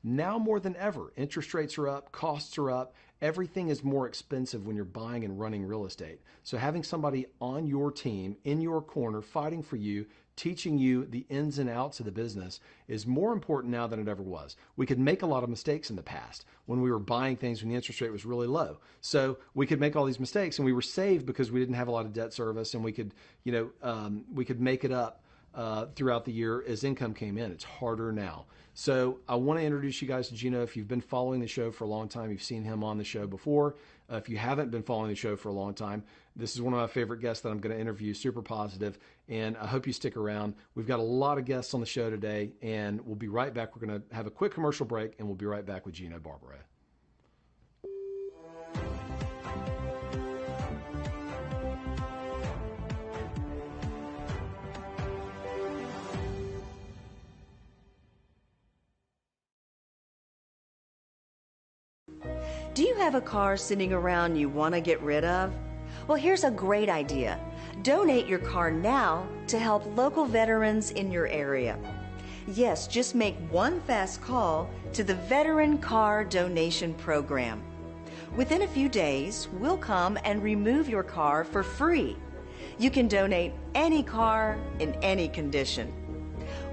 Now more than ever, interest rates are up, costs are up. Everything is more expensive when you're buying and running real estate. So having somebody on your team, in your corner, fighting for you, teaching you the ins and outs of the business is more important now than it ever was. We could make a lot of mistakes in the past when we were buying things when the interest rate was really low. So we could make all these mistakes and we were saved because we didn't have a lot of debt service, and we could, we could make it up throughout the year as income came in. It's harder now. So I want to introduce you guys to Gino. If you've been following the show for a long time, you've seen him on the show before. If you haven't been following the show for a long time, this is one of my favorite guests that I'm going to interview, super positive, and I hope you stick around. We've got a lot of guests on the show today, and we'll be right back. We're going to have a quick commercial break, and we'll be right back with Gino Barbaro. Do you have a car sitting around you want to get rid of? Well, here's a great idea. Donate your car now to help local veterans in your area. Yes, just make one fast call to the Veteran Car Donation Program. Within a few days, we'll come and remove your car for free. You can donate any car in any condition.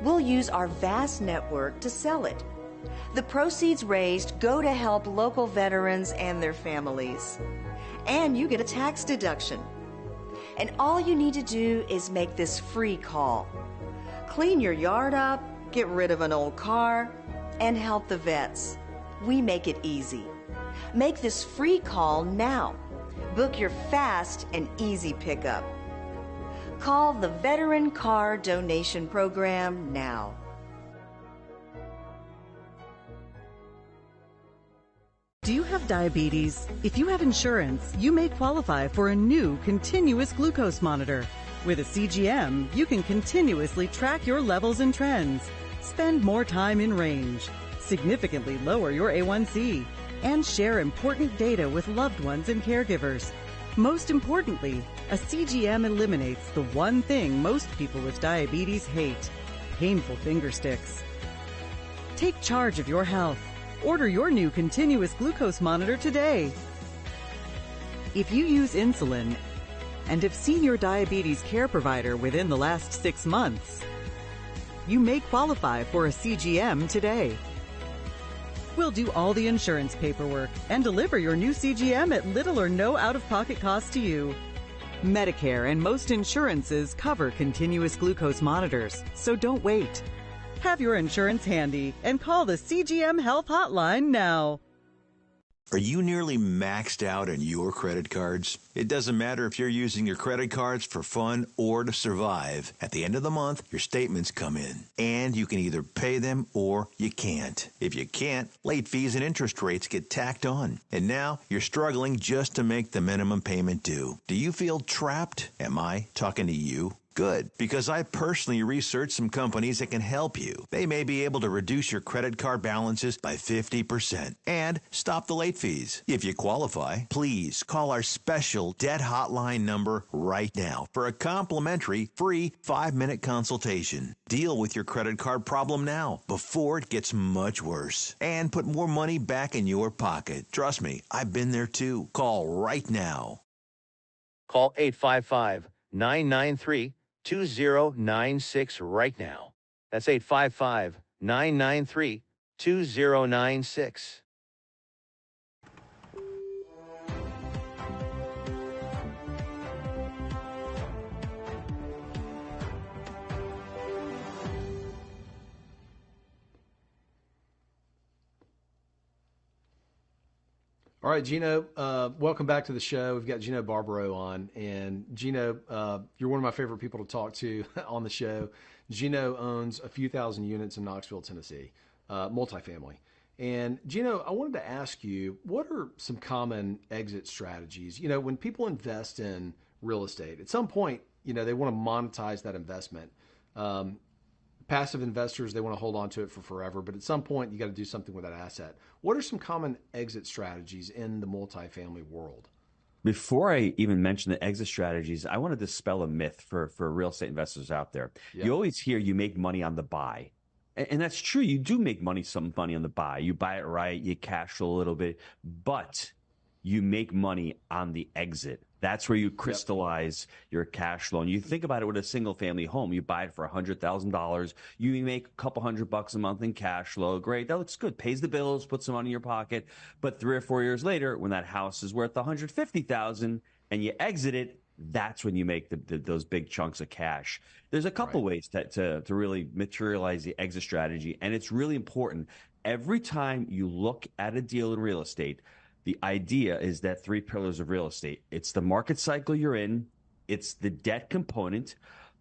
We'll use our vast network to sell it. The proceeds raised go to help local veterans and their families. And you get a tax deduction. And all you need to do is make this free call. Clean your yard up, get rid of an old car, and help the vets. We make it easy. Make this free call now. Book your fast and easy pickup. Call the Veteran Car Donation Program now. Do you have diabetes? If you have insurance, you may qualify for a new continuous glucose monitor. With a CGM, you can continuously track your levels and trends, spend more time in range, significantly lower your A1C, and share important data with loved ones and caregivers. Most importantly, a CGM eliminates the one thing most people with diabetes hate: painful finger sticks. Take charge of your health. Order your new continuous glucose monitor today. If you use insulin and have seen your diabetes care provider within the last 6 months, you may qualify for a CGM today. We'll do all the insurance paperwork and deliver your new CGM at little or no out-of-pocket cost to you. Medicare and most insurances cover continuous glucose monitors, so don't wait. Have your insurance handy and call the CGM Health Hotline now. Are you nearly maxed out on your credit cards? It doesn't matter if you're using your credit cards for fun or to survive. At the end of the month, your statements come in, and you can either pay them or you can't. If you can't, late fees and interest rates get tacked on. And now you're struggling just to make the minimum payment due. Do you feel trapped? Am I talking to you? Good, because I personally researched some companies that can help you. They may be able to reduce your credit card balances by 50% and stop the late fees. If you qualify, please call our special debt hotline number right now for a complimentary free 5-minute consultation. Deal with your credit card problem now before it gets much worse and put more money back in your pocket. Trust me, I've been there too. Call right now. Call 855-993-2096 right now. That's 855-993-2096. All right, Gino, welcome back to the show. We've got Gino Barbaro on. And Gino, you're one of my favorite people to talk to on the show. Gino owns a few thousand units in Knoxville, Tennessee, multifamily. And Gino, I wanted to ask you, what are some common exit strategies? You know, when people invest in real estate, at some point, you know, they want to monetize that investment. Passive investors, they want to hold on to it for forever, but at some point you got to do something with that asset. What are some common exit strategies in the multifamily world? Before I even mention the exit strategies, I want to dispel a myth for real estate investors out there. Yeah. You always hear you make money on the buy. And that's true. You do make some money on the buy. You buy it right, you cash flow a little bit, but you make money on the exit. That's where you crystallize your cash flow. And you think about it with a single family home. You buy it for $100,000. You make a couple $100 a month in cash flow. Great. That looks good. Pays the bills, puts some money in your pocket. But 3 or 4 years later, when that house is worth $150,000 and you exit it, that's when you make those big chunks of cash. There's a couple ways to really materialize the exit strategy, and it's really important. Every time you look at a deal in real estate, the idea is that 3 pillars of real estate. It's the market cycle you're in, it's the debt component,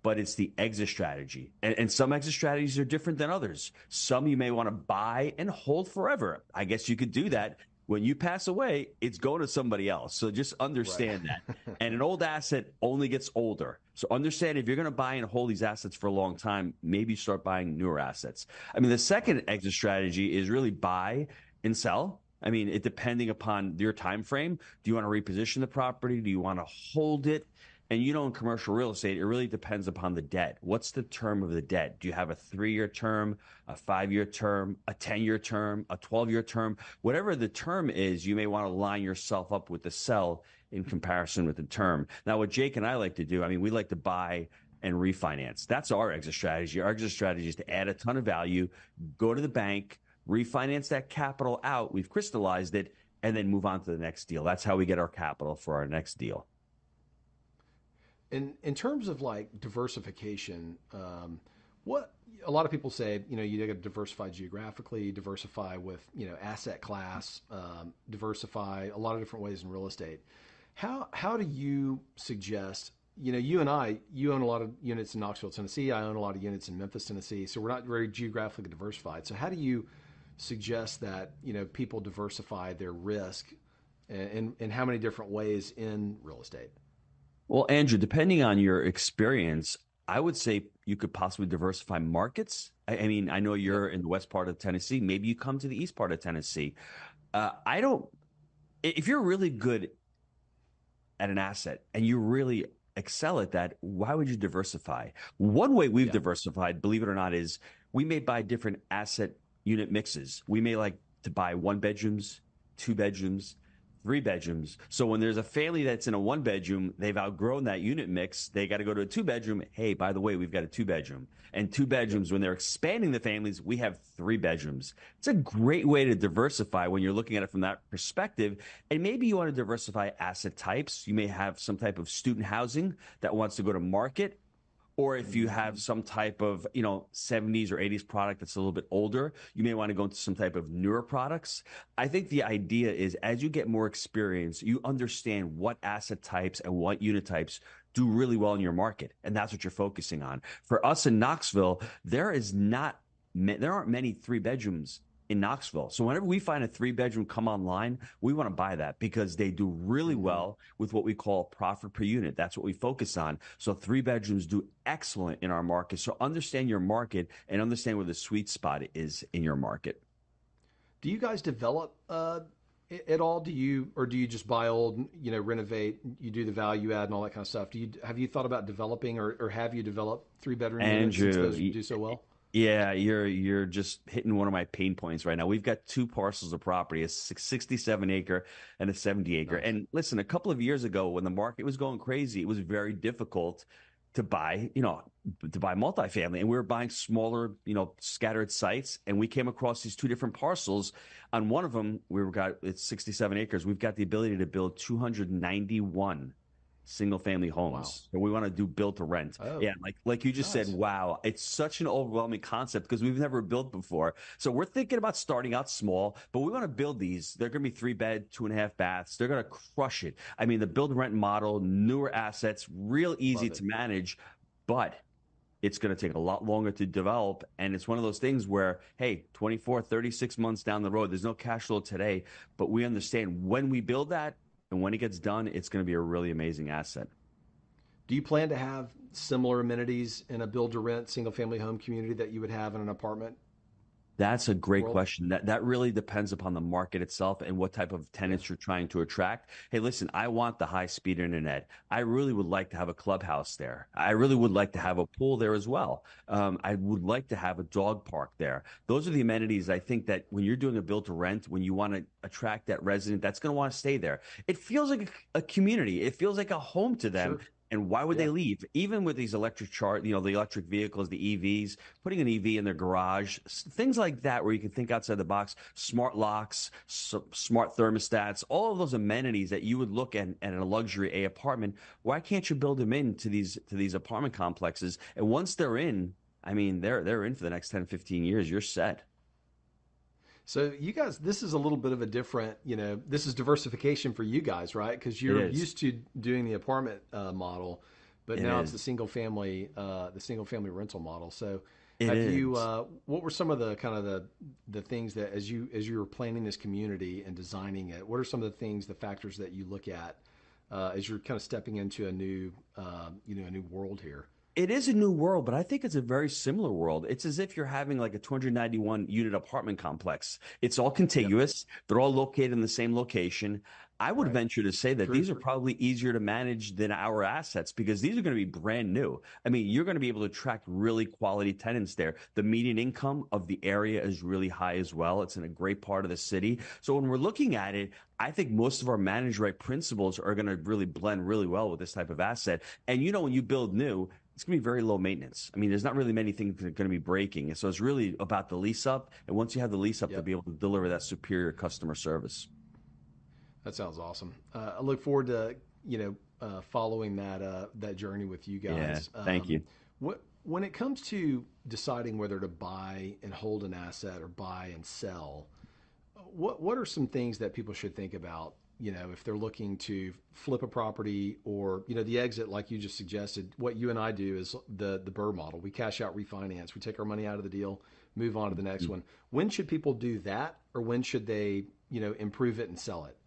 but it's the exit strategy. And some exit strategies are different than others. Some you may want to buy and hold forever. I guess you could do that. When you pass away, it's going to somebody else. So just understand that. And an old asset only gets older. So understand if you're going to buy and hold these assets for a long time, maybe start buying newer assets. I mean, the second exit strategy is really buy and sell. I mean, it depending upon your time frame. Do you want to reposition the property? Do you want to hold it? And in commercial real estate, it really depends upon the debt. What's the term of the debt? Do you have a 3-year term, a 5-year term, a 10-year term, a 12-year term? Whatever the term is, you may want to line yourself up with the sell in comparison with the term. Now, what Jake and I like to do, I mean, we like to buy and refinance. That's our exit strategy. Our exit strategy is to add a ton of value, go to the bank, refinance that capital out. We've crystallized it, and then move on to the next deal. That's how we get our capital for our next deal. In terms of like diversification, what a lot of people say, you got to diversify geographically, diversify with, asset class, diversify a lot of different ways in real estate. How do you suggest, you and you own a lot of units in Knoxville, Tennessee. I own a lot of units in Memphis, Tennessee. So we're not very geographically diversified. So how do you suggest that, people diversify their risk in how many different ways in real estate? Well, Andrew, depending on your experience, I would say you could possibly diversify markets. I mean, I know you're in the west part of Tennessee. Maybe you come to the east part of Tennessee. If you're really good at an asset and you really excel at that, why would you diversify? One way we've diversified, believe it or not, is we may buy different asset unit mixes. We may like to buy 1 bedrooms, 2 bedrooms, 3 bedrooms. So when there's a family that's in a 1 bedroom, they've outgrown that unit mix. They got to go to a 2 bedroom. Hey, by the way, we've got a 2 bedroom. And 2 bedrooms, when they're expanding the families, we have 3 bedrooms. It's a great way to diversify when you're looking at it from that perspective. And maybe you want to diversify asset types. You may have some type of student housing that wants to go to market. Or if you have some type of, 70s or 80s product that's a little bit older, you may want to go into some type of newer products. I think the idea is as you get more experience, you understand what asset types and what unit types do really well in your market. And that's what you're focusing on. For us in Knoxville, there aren't many 3 bedrooms in Knoxville. So whenever we find a 3 bedroom come online, we want to buy that because they do really well with what we call profit per unit. That's what we focus on. So 3 bedrooms do excellent in our market. So understand your market and understand where the sweet spot is in your market. Do you guys develop at all? Do you just buy old, renovate, you do the value add and all that kind of stuff? Have you thought about developing or have you developed 3 bedroom units since those do so well? Yeah, you're just hitting one of my pain points right now. We've got 2 parcels of property, a 67-acre and a 70-acre. Nice. And listen, a couple of years ago when the market was going crazy, it was very difficult to buy, multifamily. And we were buying smaller, scattered sites. And we came across these 2 different parcels. On one of them, it's 67 acres. We've got the ability to build 291 single-family homes. Wow. So we want to do build to rent. Oh, yeah, like you just said, wow, it's such an overwhelming concept because we've never built before. So we're thinking about starting out small, but we want to build these. They're going to be 3-bed, 2.5 baths. They're going to crush it. I mean, the build rent model, newer assets, real easy to manage, but it's going to take a lot longer to develop. And it's one of those things where, hey, 24, 36 months down the road, there's no cash flow today, but we understand when we build that, and when it gets done, it's going to be a really amazing asset. Do you plan to have similar amenities in a build-to-rent single-family home community that you would have in an apartment That's a great world? question. That really depends upon the market itself and what type of tenants you're trying to attract. Hey, listen, I want the high-speed internet. I really would like to have a clubhouse there. I really would like to have a pool there as well. I would like to have a dog park there. Those are the amenities I think that when you're doing a build to rent, when you want to attract that resident that's going to want to stay there, it feels like a community. It feels like a home to them. Sure. And why would Yeah. they leave? Even with these the electric vehicles, the EVs, putting an EV in their garage, things like that, where you can think outside the box, smart locks, smart thermostats, all of those amenities that you would look at in a luxury A apartment. Why can't you build them into these apartment complexes? And once they're in, I mean, they're in for the next 10, 15 years. You're set. So you guys, this is a little bit of a different, this is diversification for you guys, right? Because you're It is. used to doing the apartment model, but It now is. it's the single family rental model. So It have is. you, what were some of the kind of the things that as you were planning this community and designing it, what are some of the things, the factors that you look at as you're kind of stepping into a new, a new world here? It is a new world, but I think it's a very similar world. It's as if you're having like a 291 unit apartment complex. It's all contiguous. They're all located in the same location. I would Right. venture to say that True. these are probably easier to manage than our assets because these are going to be brand new. I mean, you're going to be able to attract really quality tenants there. The median income of the area is really high as well. It's in a great part of the city. So when we're looking at it, I think most of our manage right principles are going to really blend really well with this type of asset. And when you build new, it's going to be very low maintenance. I mean, there's not really many things that are going to be breaking. So it's really about the lease up. And once you have the lease up, to Yep. be able to deliver that superior customer service. That sounds awesome. I look forward to following that journey with you guys. Yeah, thank you. When it comes to deciding whether to buy and hold an asset or buy and sell, what are some things that people should think about? If they're looking to flip a property or the exit, like you just suggested. What you and I do is the Burr model. We cash out, refinance. We take our money out of the deal, move on to the next one. When should people do that, or when should they improve it and sell it?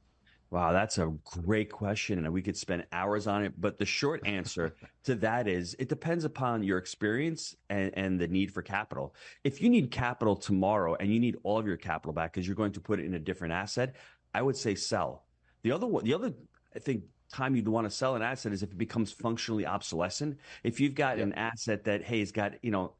Wow, that's a great question, and we could spend hours on it. But the short answer to that is it depends upon your experience and the need for capital. If you need capital tomorrow and you need all of your capital back because you're going to put it in a different asset, I would say sell. The other, I think, time you'd want to sell an asset is if it becomes functionally obsolescent. If you've got an asset that, hey, it's got,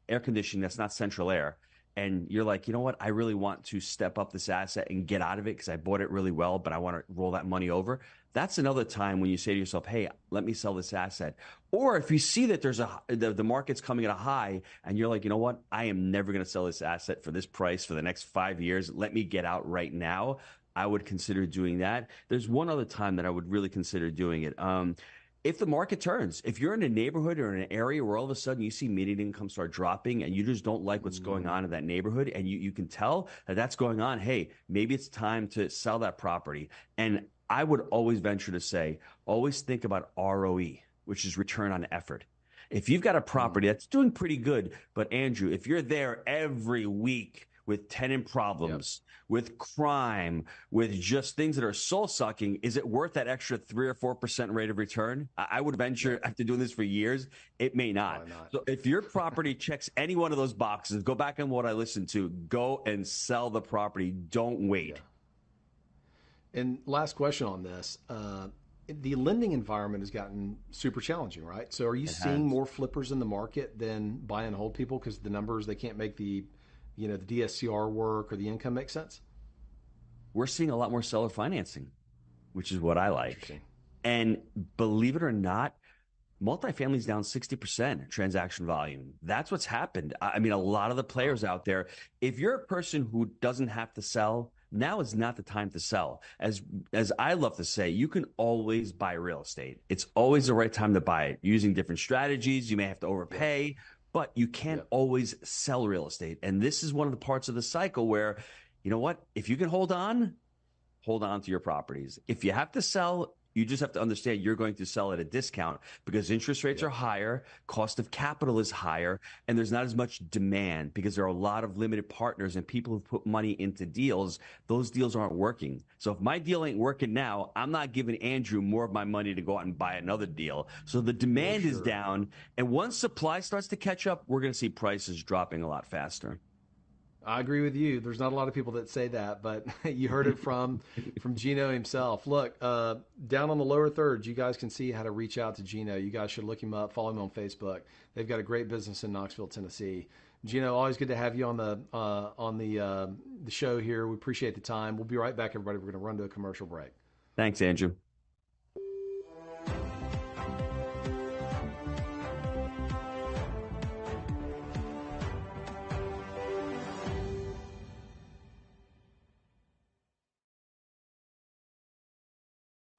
air conditioning that's not central air, and you're like, you know what, I really want to step up this asset and get out of it because I bought it really well, but I want to roll that money over. That's another time when you say to yourself, hey, let me sell this asset. Or if you see that there's the market's coming at a high and you're like, you know what, I am never going to sell this asset for this price for the next 5 years. Let me get out right now. I would consider doing that. There's one other time that I would really consider doing it. If the market turns, if you're in a neighborhood or in an area where all of a sudden you see median income start dropping and you just don't like what's going on in that neighborhood and you can tell that that's going on, hey, maybe it's time to sell that property. And I would always venture to say, always think about ROE, which is return on effort. If you've got a property that's doing pretty good, but Andrew, if you're there every week with tenant problems, with crime, with just things that are soul sucking, is it worth that extra 3 or 4% rate of return? I would venture, after doing this for years, it may not. So if your property checks any one of those boxes, go back on what I listened to, go and sell the property. Don't wait. Yeah. And last question on this. The lending environment has gotten super challenging, right? So are you seeing more flippers in the market than buy and hold people because the numbers, they can't make the DSCR work or the income make sense? We're seeing a lot more seller financing, which is what I like. And believe it or not, multifamily's down 60% transaction volume. That's what's happened. I mean, a lot of the players out there, if you're a person who doesn't have to sell, now is not the time to sell. As I love to say, you can always buy real estate. It's always the right time to buy it. Using different strategies, you may have to overpay, but you can't always sell real estate. And this is one of the parts of the cycle where, you know what, if you can hold on to your properties. If you have to sell, you just have to understand you're going to sell at a discount because interest rates are higher, cost of capital is higher, and there's not as much demand because there are a lot of limited partners and people who put money into deals. Those deals aren't working. So if my deal ain't working now, I'm not giving Andrew more of my money to go out and buy another deal. So the demand is down. And once supply starts to catch up, we're going to see prices dropping a lot faster. I agree with you. There's not a lot of people that say that, but you heard it from Gino himself. Look, down on the lower thirds, you guys can see how to reach out to Gino. You guys should look him up, follow him on Facebook. They've got a great business in Knoxville, Tennessee. Gino, always good to have you on the show here. We appreciate the time. We'll be right back, everybody. We're going to run to a commercial break. Thanks, Andrew.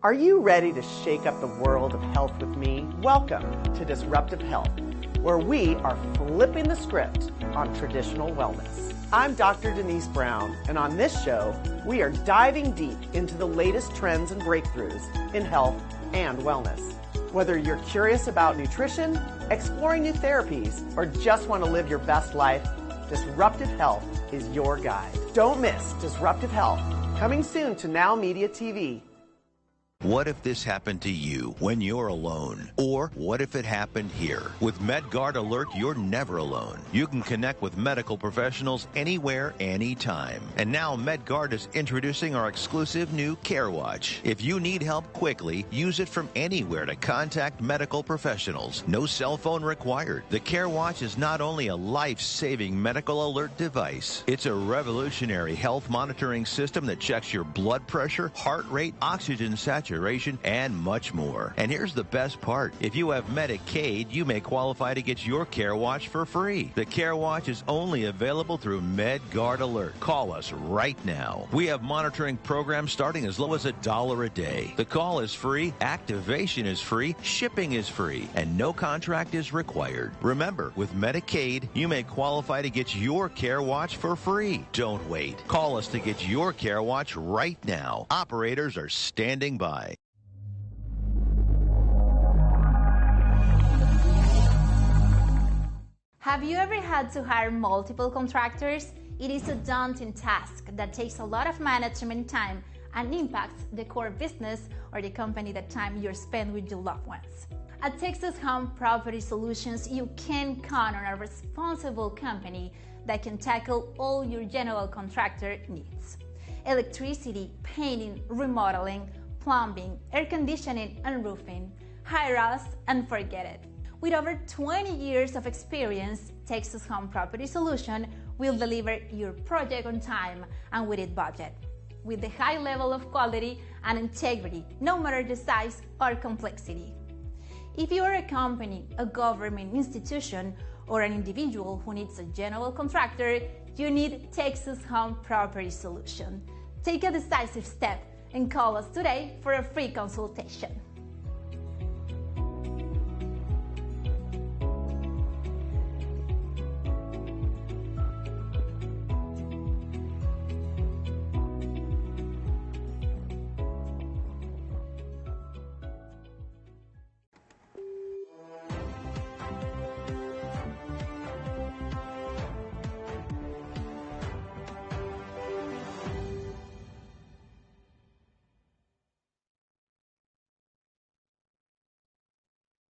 Are you ready to shake up the world of health with me? Welcome to Disruptive Health, where we are flipping the script on traditional wellness. I'm Dr. Denise Brown, and on this show, we are diving deep into the latest trends and breakthroughs in health and wellness. Whether you're curious about nutrition, exploring new therapies, or just want to live your best life, Disruptive Health is your guide. Don't miss Disruptive Health, coming soon to Now Media TV. What if this happened to you when you're alone? Or what if it happened here? With MedGuard Alert, you're never alone. You can connect with medical professionals anywhere, anytime. And now MedGuard is introducing our exclusive new Care Watch. If you need help quickly, use it from anywhere to contact medical professionals. No cell phone required. The Care Watch is not only a life-saving medical alert device, it's a revolutionary health monitoring system that checks your blood pressure, heart rate, oxygen saturation, and much more. And here's the best part. If you have Medicaid, you may qualify to get your Care Watch for free. The Care Watch is only available through MedGuard Alert. Call us right now. We have monitoring programs starting as low as $1 a day. The call is free, activation is free, shipping is free, and no contract is required. Remember, with Medicaid, you may qualify to get your Care Watch for free. Don't wait. Call us to get your Care Watch right now. Operators are standing by. Have you ever had to hire multiple contractors? It is a daunting task that takes a lot of management time and impacts the core business or the company that time you're spent with your loved ones. At Texas Home Property Solutions, you can count on a responsible company that can tackle all your general contractor needs. Electricity, painting, remodeling, plumbing, air conditioning, and roofing. Hire us and forget it. With over 20 years of experience, Texas Home Property Solution will deliver your project on time and within budget, with the high level of quality and integrity, no matter the size or complexity. If you are a company, a government institution, or an individual who needs a general contractor, you need Texas Home Property Solution. Take a decisive step and call us today for a free consultation.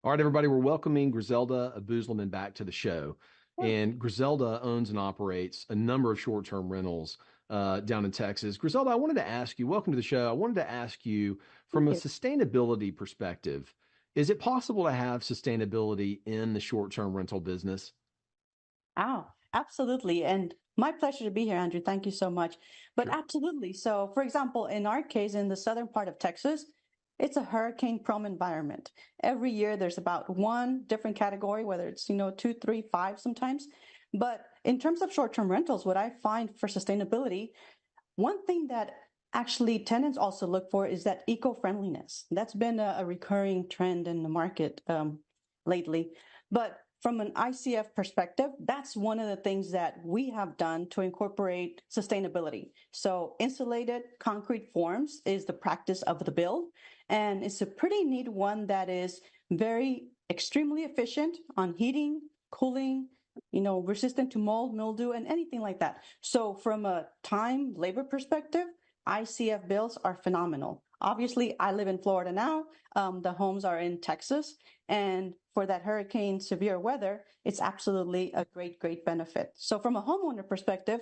All right, everybody, we're welcoming Griselda Abuzleman back to the show. And Griselda owns and operates a number of short-term rentals down in Texas. Griselda, I wanted to ask you, welcome to the show. I wanted to ask you, from a sustainability perspective, is it possible to have sustainability in the short-term rental business? Oh, absolutely. And my pleasure to be here, Andrew. Thank you so much. But Sure. absolutely. So, for example, in our case, in the southern part of Texas, it's a hurricane-prone environment. Every year, there's about one different category, whether it's, 2, 3, 5 sometimes. But in terms of short-term rentals, what I find for sustainability, one thing that actually tenants also look for is that eco-friendliness. That's been a recurring trend in the market lately. But from an ICF perspective, that's one of the things that we have done to incorporate sustainability. So insulated concrete forms is the practice of the build. And it's a pretty neat one that is very extremely efficient on heating, cooling, resistant to mold, mildew, and anything like that. So from a time, labor perspective, ICF builds are phenomenal. Obviously, I live in Florida now. The homes are in Texas. And for that hurricane severe weather, it's absolutely a great, great benefit. So from a homeowner perspective,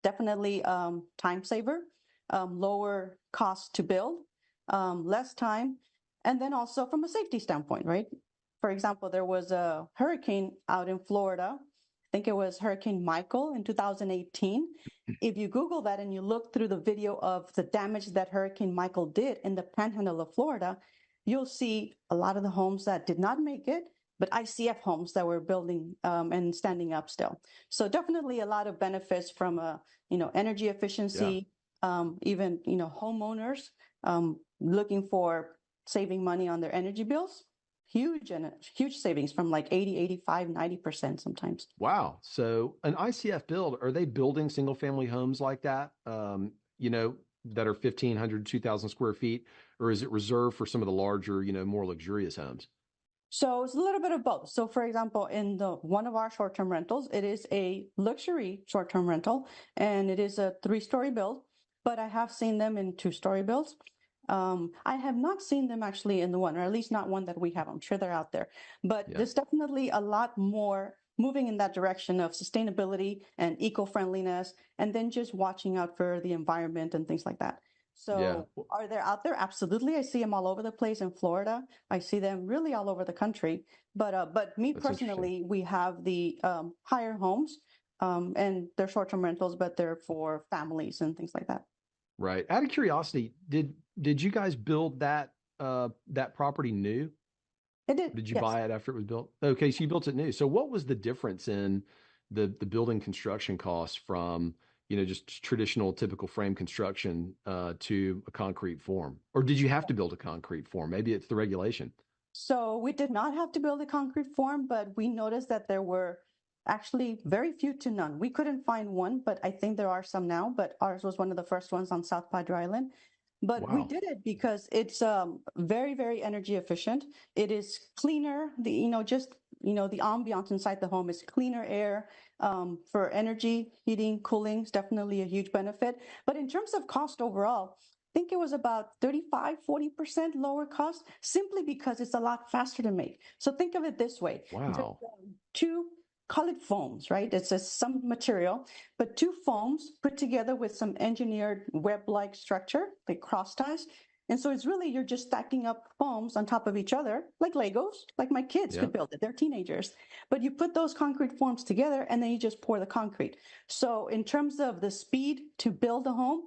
definitely time saver, lower cost to build, less time, and then also from a safety standpoint, right? For example, there was a hurricane out in Florida. I think it was Hurricane Michael in 2018. If you Google that and you look through the video of the damage that Hurricane Michael did in the panhandle of Florida, you'll see a lot of the homes that did not make it, but ICF homes that were building and standing up still. So definitely a lot of benefits from energy efficiency, even homeowners looking for saving money on their energy bills. Huge savings from like 80, 85, 90% sometimes. Wow. So an ICF build, are they building single family homes like that, that are 1,500, 2,000 square feet, or is it reserved for some of the larger, more luxurious homes? So it's a little bit of both. So for example, in one of our short-term rentals, it is a luxury short-term rental and it is a 3-story build, but I have seen them in 2-story builds. I have not seen them actually in the one, or at least not one that we have. I'm sure they're out there, but there's definitely a lot more moving in that direction of sustainability and eco-friendliness, and then just watching out for the environment and things like that. So are they out there? Absolutely. I see them all over the place in Florida. I see them really all over the country. But me personally, we have the higher homes and they're short-term rentals, but they're for families and things like that. Right. Out of curiosity, did you guys build that property new? It did. Did you buy it after it was built? Okay, so you built it new. So what was the difference in the building construction costs from just traditional typical frame construction to a concrete form? Or did you have to build a concrete form? Maybe it's the regulation. So we did not have to build a concrete form, but we noticed that there were actually very few to none. We couldn't find one, but I think there are some now, but ours was one of the first ones on South Padre Island. But we did it because it's very, very energy efficient. It is cleaner. The ambiance inside the home is cleaner air. For energy, heating, cooling is definitely a huge benefit. But in terms of cost overall, I think it was about 35, 40% lower cost simply because it's a lot faster to make. So think of it this way. Wow. Call it foams, right? It's some material, but 2 foams put together with some engineered web-like structure, like cross ties. And so it's really, you're just stacking up foams on top of each other, like Legos, like my kids could build it. They're teenagers. But you put those concrete forms together and then you just pour the concrete. So in terms of the speed to build a home,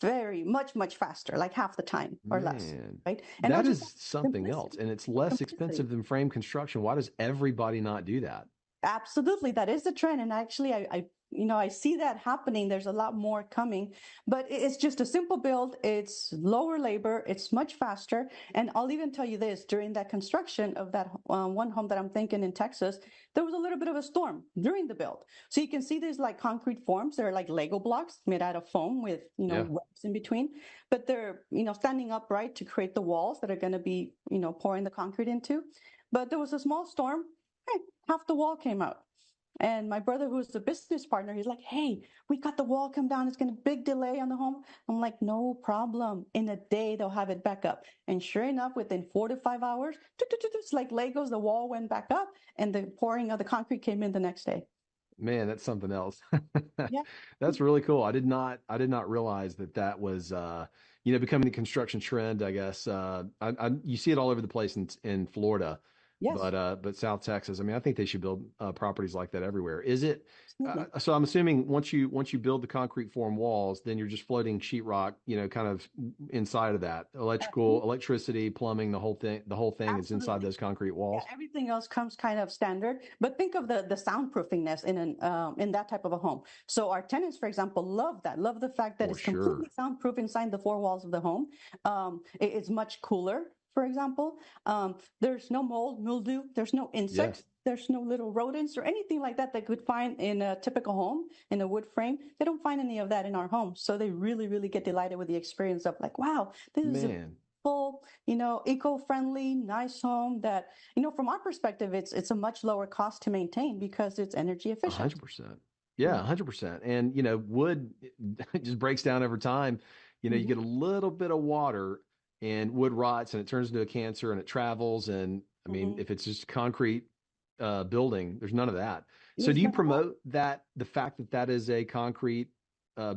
very much faster, like half the time or less, right? And that is something else. And it's less expensive than frame construction. Why does everybody not do that? Absolutely. That is the trend. And actually, I see that happening. There's a lot more coming, but it's just a simple build. It's lower labor. It's much faster. And I'll even tell you this, during that construction of that one home that I'm thinking in Texas, there was a little bit of a storm during the build. So you can see these like concrete forms. They're like Lego blocks made out of foam with, webs in between, but they're, standing upright to create the walls that are going to be, pouring the concrete into. But there was a small storm. Hey, half the wall came out. And my brother, who's the business partner, he's like, hey, we got the wall come down. It's going to big delay on the home. I'm like, no problem. In a day, they'll have it back up. And sure enough, within 4 to 5 hours, it's like Legos, the wall went back up and the pouring of the concrete came in the next day. Man, that's something else. That's really cool. I did not realize that was, becoming the construction trend, I guess. You see it all over the place in Florida. Yes. But South Texas, I think they should build properties like that everywhere. Is it? So I'm assuming once you build the concrete form walls, then you're just floating sheetrock, kind of inside of that. Electricity, plumbing, the whole thing Absolutely. Is inside those concrete walls. Yeah, everything else comes kind of standard. But think of the soundproofingness in that type of a home. So our tenants, for example, love the fact that it's completely soundproof inside the 4 walls of the home. It's much cooler. For example, there's no mold, mildew, there's no insects, there's no little rodents or anything like that could find in a typical home, in a wood frame. They don't find any of that in our home. So they really, really get delighted with the experience of like, wow, this is a full, eco-friendly, nice home that, from our perspective, it's a much lower cost to maintain because it's energy efficient. 100%. Yeah, 100%. And, wood just breaks down over time. You get a little bit of water and wood rots and it turns into a cancer and it travels. And if it's just concrete, building. There's none of that. So do you promote that, the fact that that is a concrete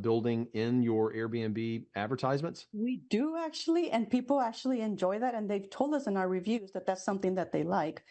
building in your Airbnb advertisements? We do actually, and people actually enjoy that, and they've told us in our reviews that that's something that they like,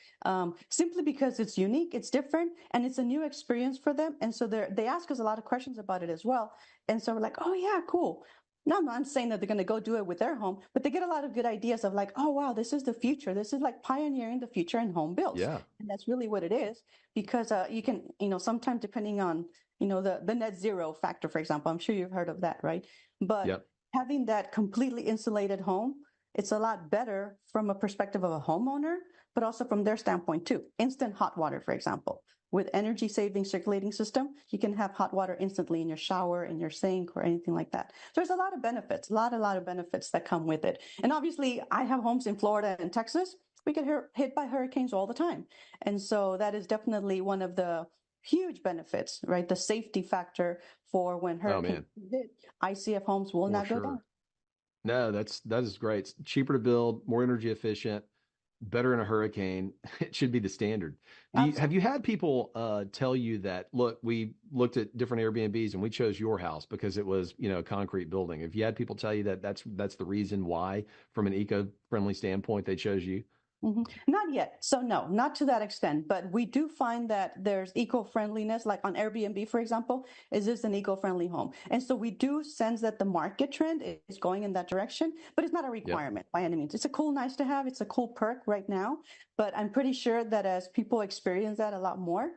simply because it's unique, it's different, and it's a new experience for them. And so they ask us a lot of questions about it as well. And so we're like, oh yeah, cool. No, I'm not saying that they're going to go do it with their home, but they get a lot of good ideas of like, oh wow, this is the future. This is like pioneering the future in home builds. Yeah. And that's really what it is, because you can, sometimes depending on, the net zero factor, for example, I'm sure you've heard of that, right? But having that completely insulated home, it's a lot better from a perspective of a homeowner, but also from their standpoint too. Instant hot water, for example. With energy saving circulating system, you can have hot water instantly in your shower, in your sink, or anything like that. So there's a lot of benefits, a lot of benefits that come with it. And obviously, I have homes in Florida and Texas. We get hit by hurricanes all the time. And so that is definitely one of the huge benefits, right? The safety factor for when hurricanes hit, ICF homes will not go down. No, that is great. It's cheaper to build, more energy efficient, better in a hurricane. It should be the standard. Have you had people tell you that, look, we looked at different Airbnbs and we chose your house because it was, a concrete building? Have you had people tell you that that's the reason why, from an eco-friendly standpoint, they chose you? Mm-hmm. Not yet. So no, not to that extent. But we do find that there's eco-friendliness, like on Airbnb, for example, is this an eco-friendly home? And so we do sense that the market trend is going in that direction, but it's not a requirement by any means. It's a cool, nice to have. It's a cool perk right now. But I'm pretty sure that as people experience that a lot more,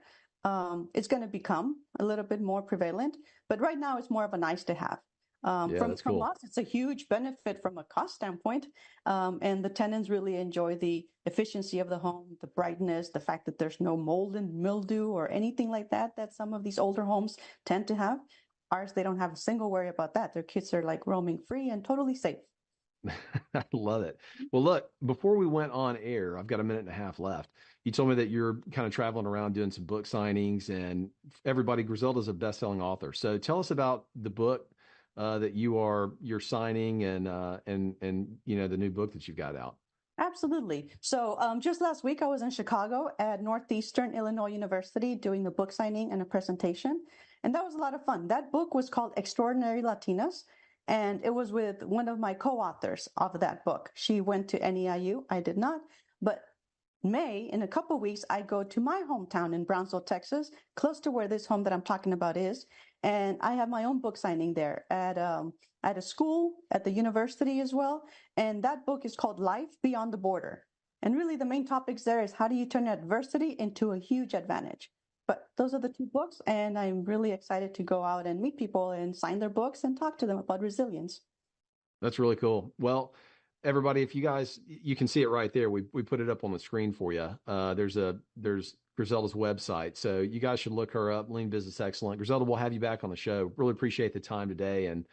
it's going to become a little bit more prevalent. But right now, it's more of a nice to have. From us, it's a huge benefit from a cost standpoint. And the tenants really enjoy the efficiency of the home, the brightness, the fact that there's no mold and mildew or anything like that some of these older homes tend to have. Ours, they don't have a single worry about that. Their kids are like roaming free and totally safe. I love it. Well, look, before we went on air, I've got a minute and a half left. You told me that you're kind of traveling around doing some book signings, and everybody, Griselda's a best-selling author. So tell us about the book that you're signing, and the new book that you've got out. Absolutely. So just last week, I was in Chicago at Northeastern Illinois University doing the book signing and a presentation. And that was a lot of fun. That book was called Extraordinary Latinas. And it was with one of my co-authors of that book. She went to NEIU. I did not. But in a couple of weeks, I go to my hometown in Brownsville, Texas, close to where this home that I'm talking about is. And I have my own book signing there at a school, at the university as well. And that book is called Life Beyond the Border. And really the main topics there is how do you turn adversity into a huge advantage? But those are the two books, and I'm really excited to go out and meet people and sign their books and talk to them about resilience. That's really cool. Well, everybody, if you can see it right there. We put it up on the screen for you. There's Griselda's website. So you guys should look her up, Lean Business Excellent. Griselda, we'll have you back on the show. Really appreciate the time today. And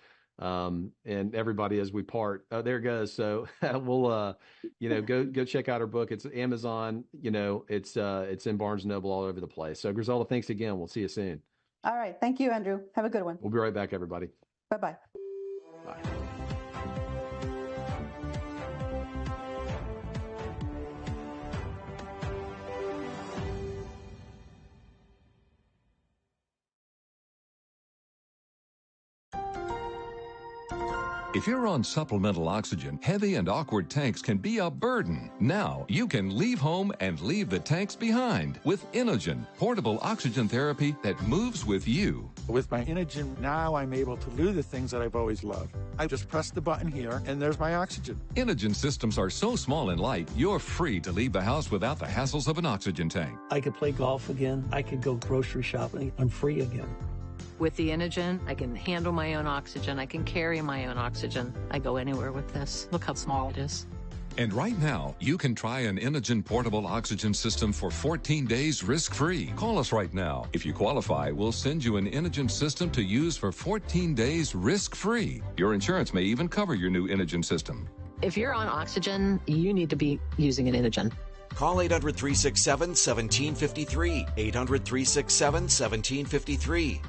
everybody, as we part, there it goes. So we'll, go check out her book. It's Amazon, it's in Barnes & Noble, all over the place. So Griselda, thanks again. We'll see you soon. All right. Thank you, Andrew. Have a good one. We'll be right back, everybody. Bye-bye. Bye. If you're on supplemental oxygen, heavy and awkward tanks can be a burden. Now, you can leave home and leave the tanks behind with Inogen, portable oxygen therapy that moves with you. With my Inogen, now I'm able to do the things that I've always loved. I just press the button here, and there's my oxygen. Inogen systems are so small and light, you're free to leave the house without the hassles of an oxygen tank. I could play golf again. I could go grocery shopping. I'm free again. With the Inogen, I can handle my own oxygen. I can carry my own oxygen. I go anywhere with this. Look how small it is. And right now, you can try an Inogen portable oxygen system for 14 days risk-free. Call us right now. If you qualify, we'll send you an Inogen system to use for 14 days risk-free. Your insurance may even cover your new Inogen system. If you're on oxygen, you need to be using an Inogen. Call 800-367-1753. 800-367-1753.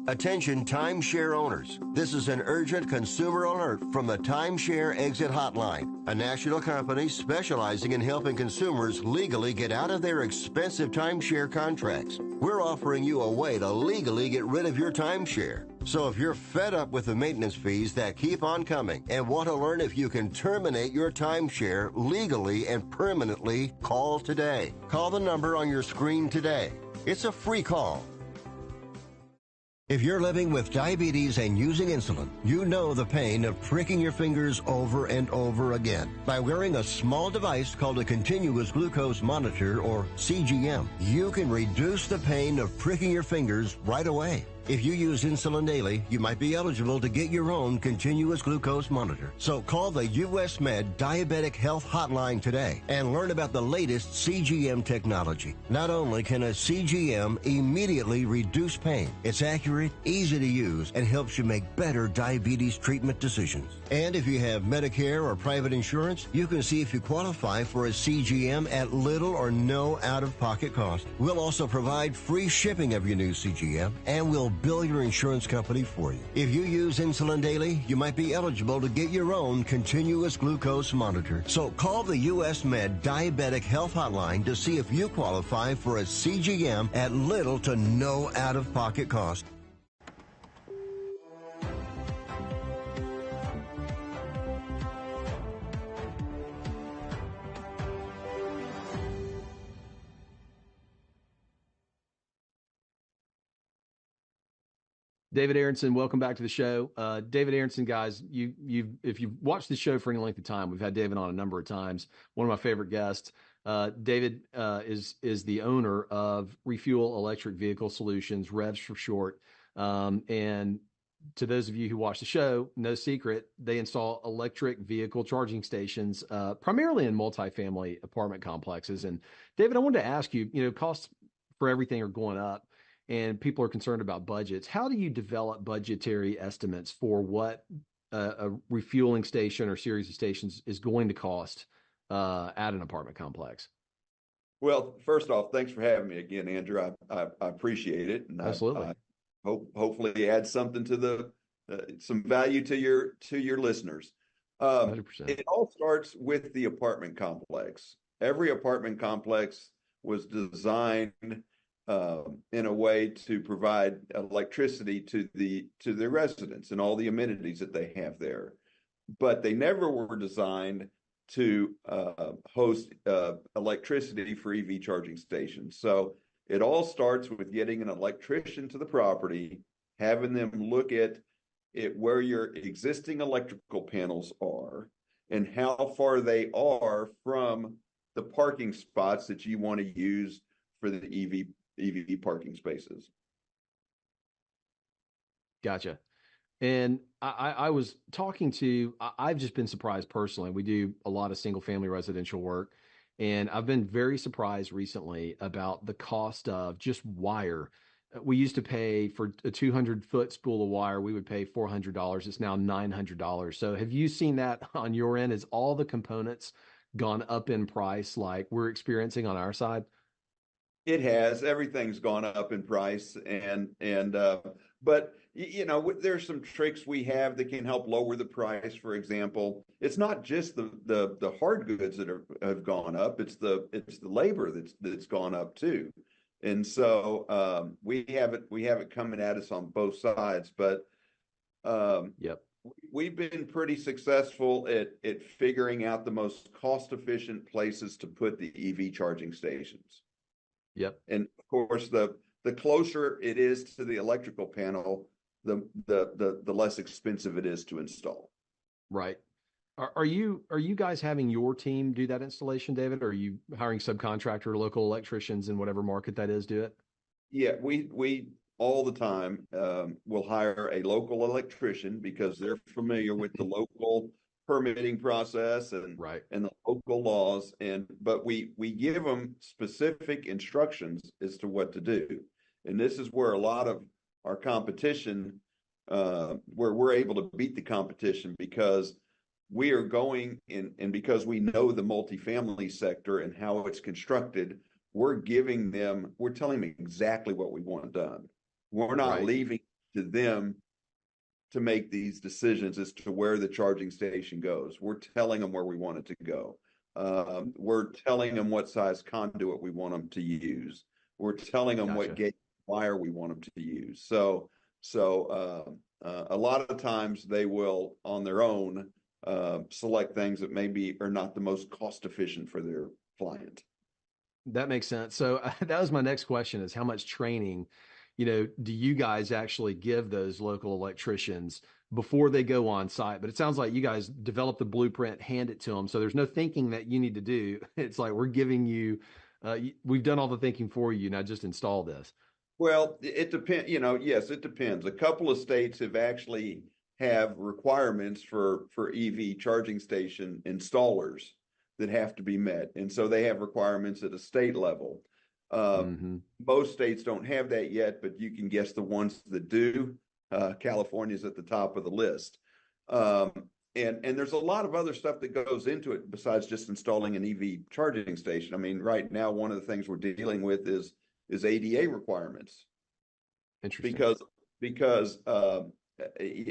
Attention timeshare owners. This is an urgent consumer alert from the Timeshare Exit Hotline, a national company specializing in helping consumers legally get out of their expensive timeshare contracts. We're offering you a way to legally get rid of your timeshare. So if you're fed up with the maintenance fees that keep on coming and want to learn if you can terminate your timeshare legally and permanently, call today. Call the number on your screen today. It's a free call. If you're living with diabetes and using insulin, you know the pain of pricking your fingers over and over again. By wearing a small device called a continuous glucose monitor, or CGM, you can reduce the pain of pricking your fingers right away. If you use insulin daily, you might be eligible to get your own continuous glucose monitor. So call the US Med Diabetic Health Hotline today and learn about the latest CGM technology. Not only can a CGM immediately reduce pain, it's accurate, easy to use, and helps you make better diabetes treatment decisions. And if you have Medicare or private insurance, you can see if you qualify for a CGM at little or no out-of-pocket cost. We'll also provide free shipping of your new CGM, and we'll bill your insurance company for you. If you use insulin daily, you might be eligible to get your own continuous glucose monitor. So call the US Med Diabetic Health Hotline to see if you qualify for a CGM at little to no out-of-pocket cost. David Aronson, welcome back to the show. David Aronson, guys, if you've watched the show for any length of time, we've had David on a number of times. One of my favorite guests. David is the owner of Refuel Electric Vehicle Solutions, REVs for short. And to those of you who watch the show, no secret, they install electric vehicle charging stations, primarily in multifamily apartment complexes. And David, I wanted to ask you, costs for everything are going up, and people are concerned about budgets. How do you develop budgetary estimates for what a refueling station or series of stations is going to cost at an apartment complex? Well, first off, thanks for having me again, Andrew. I appreciate it. And absolutely. I hopefully add something to some value to your listeners. 100%. It all starts with the apartment complex. Every apartment complex was designed in a way to provide electricity to the residents and all the amenities that they have there. But they never were designed to host electricity for EV charging stations. So it all starts with getting an electrician to the property, having them look at where your existing electrical panels are and how far they are from the parking spots that you want to use for the EV parking spaces. Gotcha. And I was talking to, I've just been surprised personally. We do a lot of single family residential work, and I've been very surprised recently about the cost of just wire. We used to pay for a 200-foot spool of wire, we would pay $400. It's now $900. So have you seen that on your end? Has all the components gone up in price like we're experiencing on our side? It has. Everything's gone up in price, but there's some tricks we have that can help lower the price. For example, it's not just the hard goods that have gone up; it's the labor that's gone up too. And so we have it coming at us on both sides. But we've been pretty successful at figuring out the most cost-efficient places to put the EV charging stations. Yep. And of course, the closer it is to the electrical panel, the less expensive it is to install. Right. Are you guys having your team do that installation, David? Or are you hiring subcontractor, local electricians in whatever market that is, do it? Yeah, we all the time will hire a local electrician because they're familiar with the local permitting process and the local laws, but we give them specific instructions as to what to do. And this is where a lot of our competition, where we're able to beat the competition, because we are going in, and because we know the multifamily sector and how it's constructed, we're telling them exactly what we want done. We're not leaving to them to make these decisions as to where the charging station goes. We're telling them where we want it to go. We're telling them what size conduit we want them to use. We're telling them what gauge wire we want them to use. So a lot of times they will, on their own, select things that maybe are not the most cost efficient for their client. That makes sense. So that was my next question: is how much training, do you guys actually give those local electricians before they go on site? But it sounds like you guys develop the blueprint, hand it to them. So there's no thinking that you need to do. It's like, we're giving you, we've done all the thinking for you. Now just install this. Well, it depends, yes, it depends. A couple of states have requirements for EV charging station installers that have to be met. And so they have requirements at a state level. Most states don't have that yet, but you can guess the ones that do. California's at the top of the list. And there's a lot of other stuff that goes into it besides just installing an EV charging station. I mean, right now, one of the things we're dealing with is ADA requirements. Interesting. Because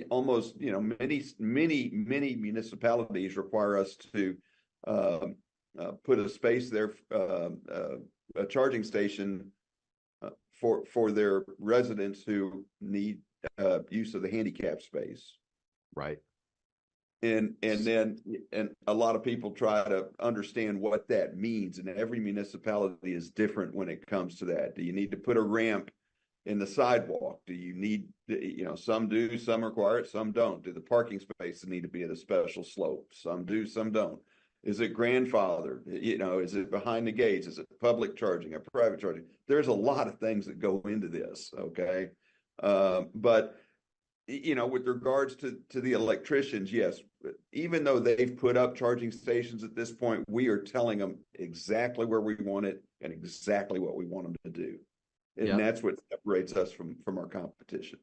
almost, many municipalities require us to put a space there, a charging station for their residents who need use of the handicap space. Right. And a lot of people try to understand what that means, and every municipality is different when it comes to that. Do you need to put a ramp in the sidewalk? Do you need, some do, some require it, some don't. Do the parking spaces need to be at a special slope? Some do, some don't. Is it grandfathered? Is it behind the gates? Is it public charging or private charging? There's a lot of things that go into this, okay? But with regards to the electricians, yes, even though they've put up charging stations at this point, we are telling them exactly where we want it and exactly what we want them to do. And that's what separates us from our competition.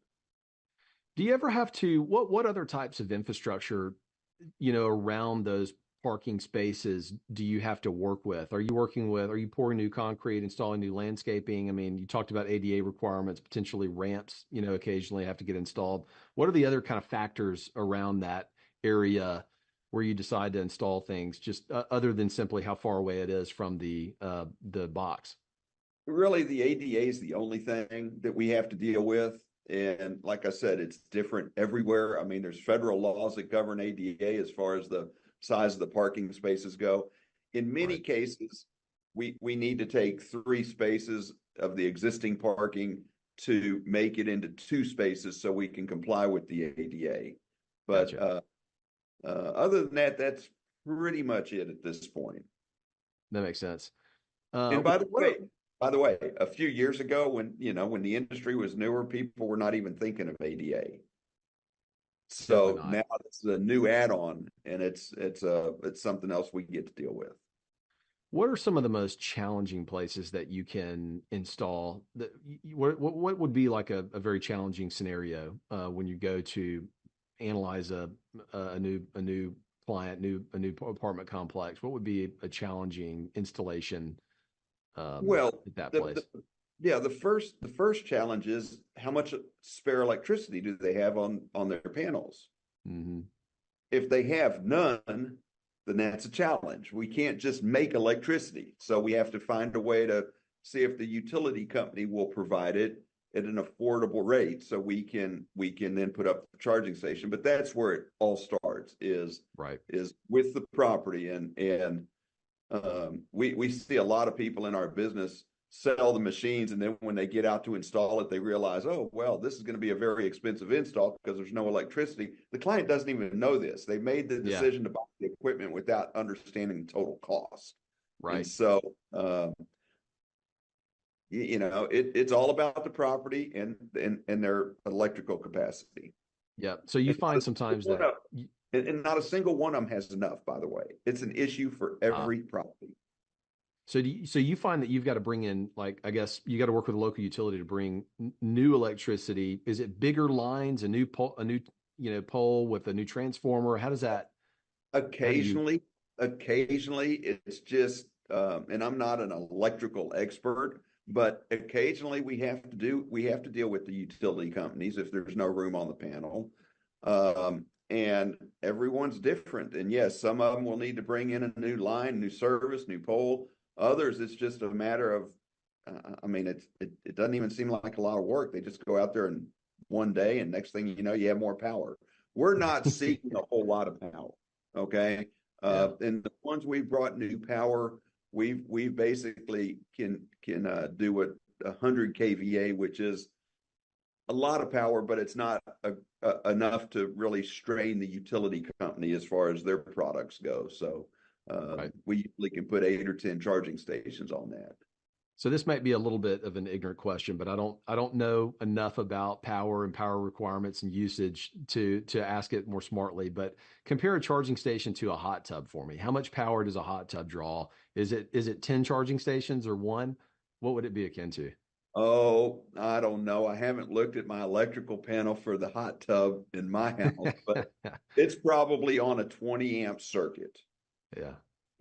Do you ever have to, what other types of infrastructure, around those parking spaces do you have to work with? Are you pouring new concrete, installing new landscaping? I mean, you talked about ADA requirements, potentially ramps, occasionally have to get installed. What are the other kind of factors around that area where you decide to install things, just other than simply how far away it is from the box? Really, the ADA is the only thing that we have to deal with. And like I said, it's different everywhere. I mean, there's federal laws that govern ADA as far as the size of the parking spaces go. In many cases, we need to take 3 spaces of the existing parking to make it into 2 spaces so we can comply with the ADA. But gotcha. Other than that, that's pretty much it at this point. That makes sense. And by the way, a few years ago, when the industry was newer, people were not even thinking of ADA. So now it's a new add-on, and it's something else we get to deal with. What are some of the most challenging places that you can install? What would be like a very challenging scenario when you go to analyze a new client, a new apartment complex? What would be a challenging installation at that place? The first challenge is how much spare electricity do they have on their panels? Mm-hmm. If they have none, then that's a challenge. We can't just make electricity. So we have to find a way to see if the utility company will provide it at an affordable rate so we can then put up the charging station. But that's where it all starts is with the property. And we see a lot of people in our business sell the machines, and then when they get out to install it, they realize, oh, well, this is going to be a very expensive install because there's no electricity. The client doesn't even know this. They made the decision to buy the equipment without understanding the total cost. Right. And so, it's all about the property and their electrical capacity. Yeah. So you find sometimes that... And not a single one of them has enough, by the way. It's an issue for every property. So you find that you've got to bring in, I guess you got to work with a local utility to bring new electricity. Is it bigger lines, a new pole with a new transformer? How does that? Occasionally it's just, and I'm not an electrical expert, but occasionally we have to deal with the utility companies if there's no room on the panel. And everyone's different. And yes, some of them will need to bring in a new line, new service, new pole. Others, it's just a matter of, it doesn't even seem like a lot of work. They just go out there in one day, and next thing you know, you have more power. We're not seeking a whole lot of power. Okay. And the ones we've brought new power, we basically can do what 100 kVA, which is a lot of power, but it's not enough to really strain the utility company as far as their products go. So we usually can put 8 or 10 charging stations on that. So this might be a little bit of an ignorant question, but I don't know enough about power and power requirements and usage to ask it more smartly. But compare a charging station to a hot tub for me. How much power does a hot tub draw? Is it 10 charging stations or one? What would it be akin to? Oh, I don't know. I haven't looked at my electrical panel for the hot tub in my house, but it's probably on a 20 amp circuit. Yeah.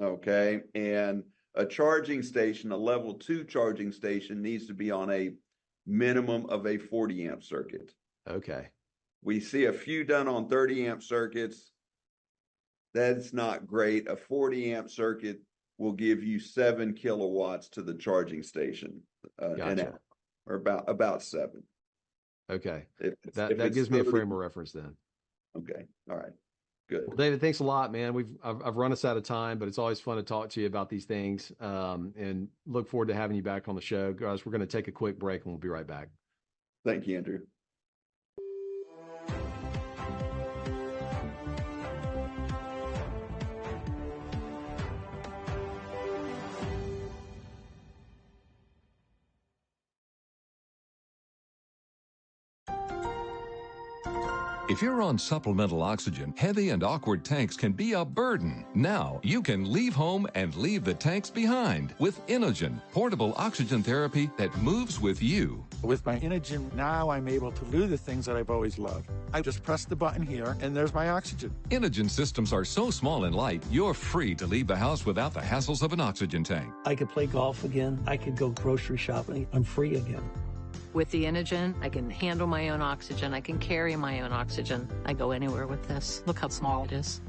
Okay. And a charging station, a level 2 charging station, needs to be on a minimum of a 40 amp circuit. Okay. We see a few done on 30 amp circuits. That's not great. A 40 amp circuit will give you 7 kilowatts to the charging station, an hour, or about 7. Okay. That gives me a frame of reference then. Okay. All right. Good. Well, David, thanks a lot, man. I've run us out of time, but it's always fun to talk to you about these things. And look forward to having you back on the show. Guys, we're going to take a quick break and we'll be right back. Thank you, Andrew. If you're on supplemental oxygen, heavy and awkward tanks can be a burden. Now you can leave home and leave the tanks behind with Inogen, portable oxygen therapy that moves with you. With my Inogen, now I'm able to do the things that I've always loved. I just press the button here, and there's my oxygen. Inogen systems are so small and light, you're free to leave the house without the hassles of an oxygen tank. I could play golf again. I could go grocery shopping. I'm free again. With the Inogen, I can handle my own oxygen. I can carry my own oxygen. I go anywhere with this. Look how small it is.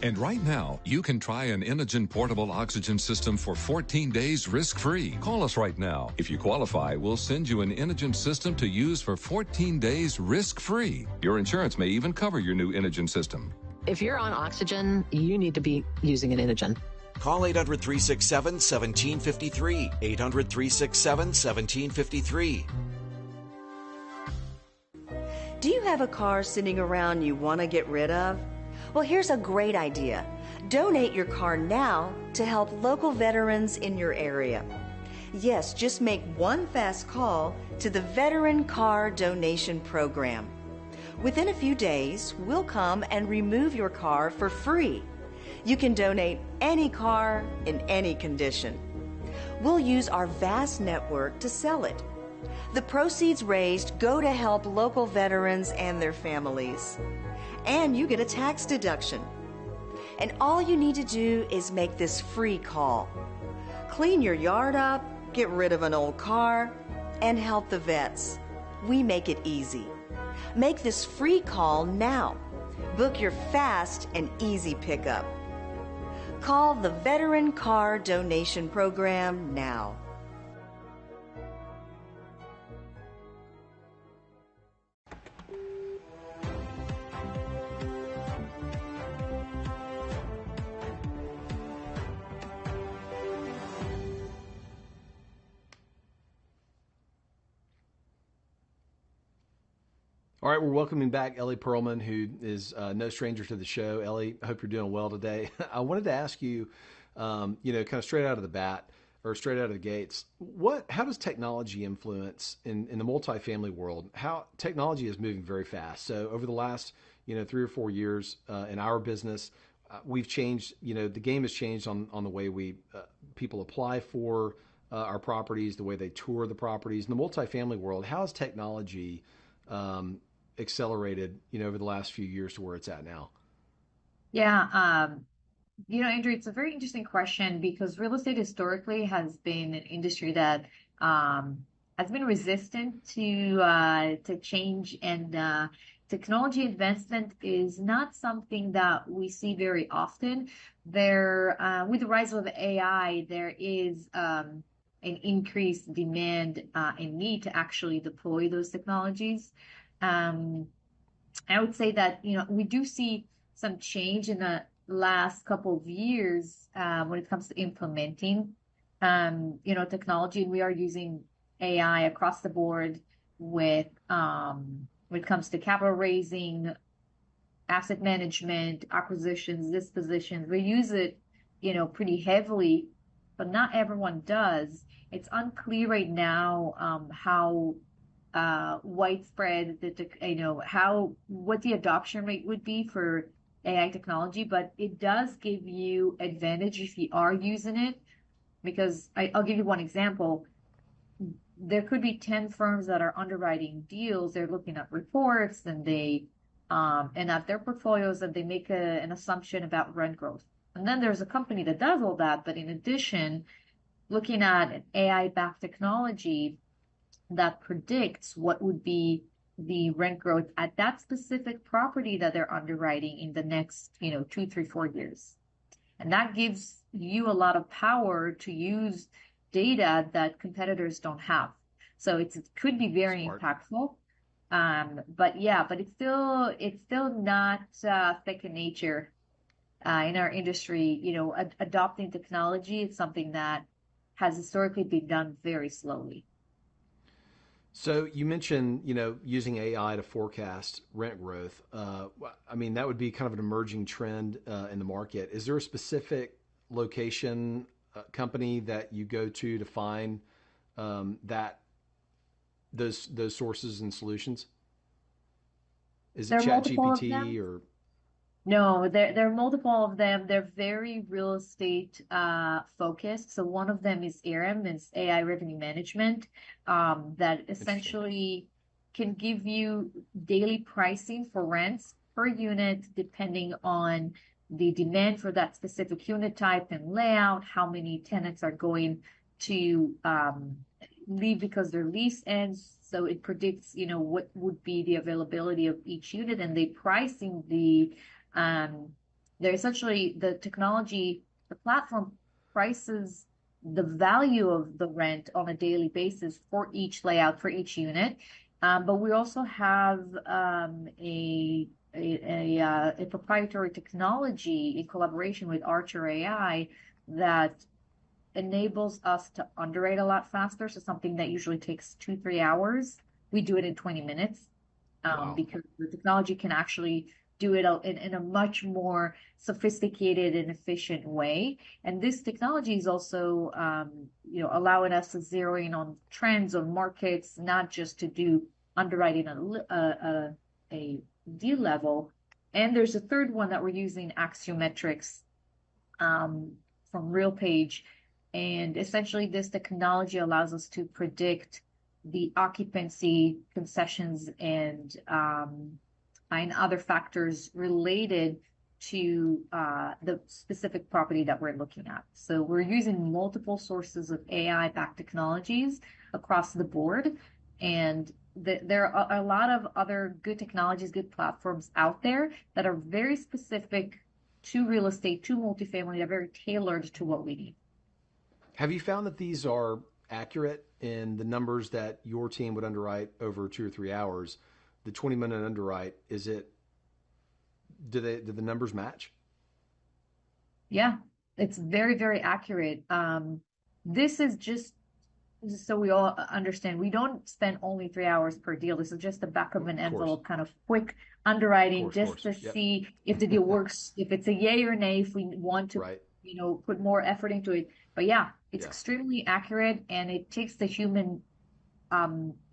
And right now, you can try an Inogen portable oxygen system for 14 days risk-free. Call us right now. If you qualify, we'll send you an Inogen system to use for 14 days risk-free. Your insurance may even cover your new Inogen system. If you're on oxygen, you need to be using an Inogen. Call 800-367-1753. 800-367-1753. Do you have a car sitting around you want to get rid of? Well, here's a great idea. Donate your car now to help local veterans in your area. Yes, just make one fast call to the Veteran Car Donation Program. Within a few days, we'll come and remove your car for free. You can donate any car in any condition. We'll use our vast network to sell it. The proceeds raised go to help local veterans and their families. And you get a tax deduction. And all you need to do is make this free call. Clean your yard up, get rid of an old car, and help the vets. We make it easy. Make this free call now. Book your fast and easy pickup. Call the Veteran Car Donation Program now. All right, we're welcoming back Ellie Perlman, who is no stranger to the show. Ellie, I hope you're doing well today. I wanted to ask you, kind of straight out of the bat or straight out of the gates, how does technology influence in the multifamily world? How technology is moving very fast. So over the last 3 or 4 years in our business, we've changed. The game has changed on the way people apply for our properties, the way they tour the properties. In the multifamily world, how has technology accelerated, over the last few years to where it's at now? Yeah. Andrew, it's a very interesting question because real estate historically has been an industry that has been resistant to change, and technology advancement is not something that we see very often. With the rise of AI, there is an increased demand and need to actually deploy those technologies. I would say that, we do see some change in the last couple of years when it comes to implementing, technology, and we are using AI across the board with when it comes to capital raising, asset management, acquisitions, dispositions. We use it, pretty heavily, but not everyone does. It's unclear right now how widespread what the adoption rate would be for AI technology, but it does give you advantage if you are using it. Because I'll give you one example. There could be 10 firms that are underwriting deals. They're looking at reports and and at their portfolios, and they make an assumption about rent growth. And then there's a company that does all that, but in addition, looking at an AI-backed technology that predicts what would be the rent growth at that specific property that they're underwriting in the next, 2, 3, 4 years. And that gives you a lot of power to use data that competitors don't have. So it could be very impactful. But it's still not second nature in our industry. Adopting technology is something that has historically been done very slowly. So you mentioned, using AI to forecast rent growth. That would be kind of an emerging trend in the market. Is there a specific location, company that you go to find those sources and solutions? Is it ChatGPT or? No, there are multiple of them. They're very real estate focused. So one of them is ARM, it's AI Revenue Management, that essentially can give you daily pricing for rents per unit, depending on the demand for that specific unit type and layout, how many tenants are going to leave because their lease ends. So it predicts, what would be the availability of each unit, and they pricing they're essentially the technology, the platform prices the value of the rent on a daily basis for each layout, for each unit. But we also have a proprietary technology in collaboration with Archer AI that enables us to underwrite a lot faster. So something that usually takes 2-3 hours, we do it in 20 minutes. Wow. Because the technology can actually do it in a much more sophisticated and efficient way. And this technology is also, allowing us to zero in on trends on markets, not just to do underwriting at a deal level. And there's a third one that we're using, Axiometrics, from RealPage. And essentially this technology allows us to predict the occupancy, concessions, and other factors related to the specific property that we're looking at. So we're using multiple sources of AI-backed technologies across the board. And there are a lot of other good technologies, good platforms out there that are very specific to real estate, to multifamily, that are very tailored to what we need. Have you found that these are accurate in the numbers that your team would underwrite over 2 or 3 hours? The 20-minute underwrite, do the numbers match? Yeah, it's very, very accurate. This is just so we all understand, we don't spend only 3 hours per deal. This is just the back of an envelope, kind of quick underwriting, just to see if the deal works, if it's a yay or nay, if we want to, put more effort into it. But yeah, it's extremely accurate, and it takes the human,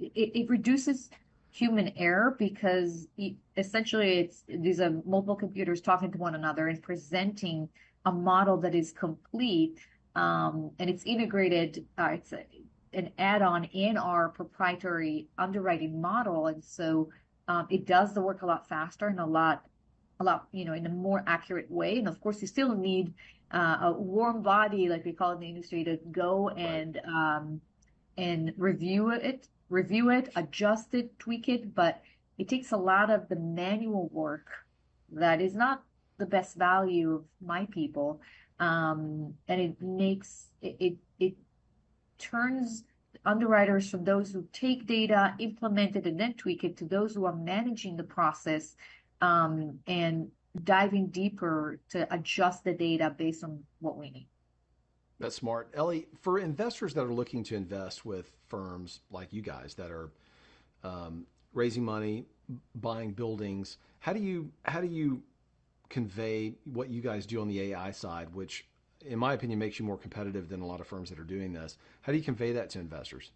it reduces human error, because essentially these are multiple computers talking to one another and presenting a model that is complete, and it's integrated. It's an add-on in our proprietary underwriting model, and so it does the work a lot faster and a lot, in a more accurate way. And of course, you still need a warm body, like we call it in the industry, to go and and review it, adjust it, tweak it, but it takes a lot of the manual work that is not the best value of my people. And it turns underwriters from those who take data, implement it, and then tweak it to those who are managing the process, and diving deeper to adjust the data based on what we need. That's smart. Ellie, for investors that are looking to invest with firms like you guys that are raising money, buying buildings, how do you convey what you guys do on the AI side, which in my opinion makes you more competitive than a lot of firms that are doing this? How do you convey that to investors?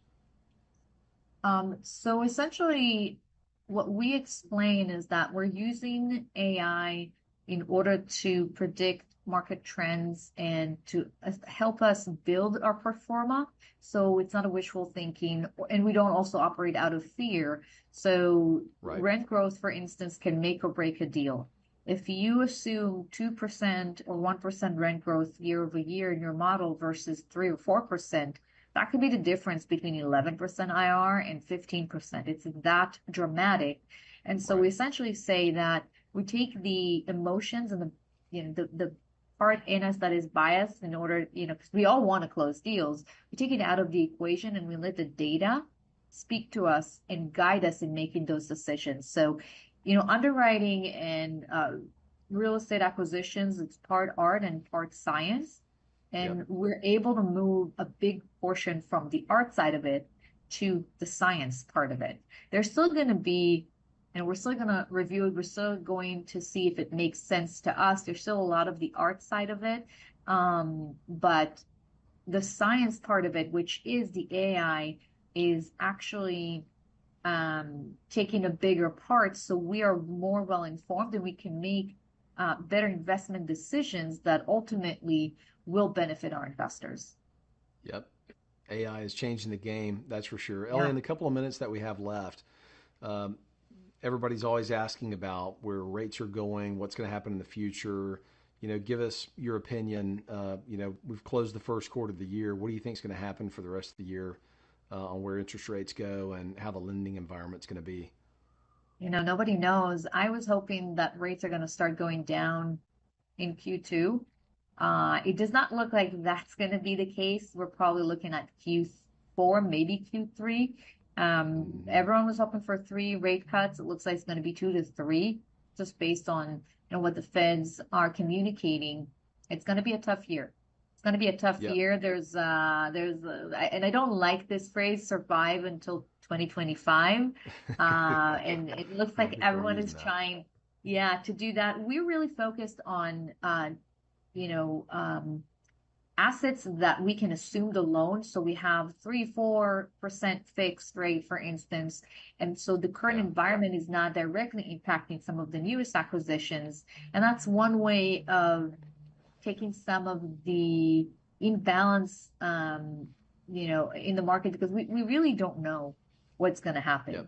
So essentially, what we explain is that we're using AI in order to predict market trends and to help us build our pro forma. So it's not a wishful thinking, and we don't also operate out of fear. So rent growth, for instance, can make or break a deal. If you assume 2% or 1% rent growth year over year in your model versus 3 or 4%, that could be the difference between 11% IR and 15%. It's that dramatic. And so we essentially say that we take the emotions and the part in us that is biased in order, because we all want to close deals. We take it out of the equation and we let the data speak to us and guide us in making those decisions. So, underwriting and real estate acquisitions, it's part art and part science. And we're able to move a big portion from the art side of it to the science part of it. There's still going to be, and we're still going to review it. We're still going to see if it makes sense to us. There's still a lot of the art side of it. But the science part of it, which is the AI, is actually taking a bigger part. So we are more well informed and we can make better investment decisions that ultimately will benefit our investors. Yep. AI is changing the game, that's for sure. Ellie, in the couple of minutes that we have left, everybody's always asking about where rates are going, what's going to happen in the future. Give us your opinion. We've closed the first quarter of the year. What do you think is going to happen for the rest of the year on where interest rates go and how the lending environment's going to be? Nobody knows. I was hoping that rates are going to start going down in Q2. It does not look like that's going to be the case. We're probably looking at Q4, maybe Q3. Everyone was hoping for 3 rate cuts. It looks like it's going to be 2 to 3, just based on what the Feds are communicating. It's going to be a tough year. It's going to be a tough year. And I don't like this phrase, survive until 2025. And it looks like everyone is trying, to do that. We're really focused on, assets that we can assume the loan. So we have 3-4% fixed rate, for instance. And so the current environment is not directly impacting some of the newest acquisitions. And that's one way of taking some of the imbalance, in the market, because we really don't know what's going to happen.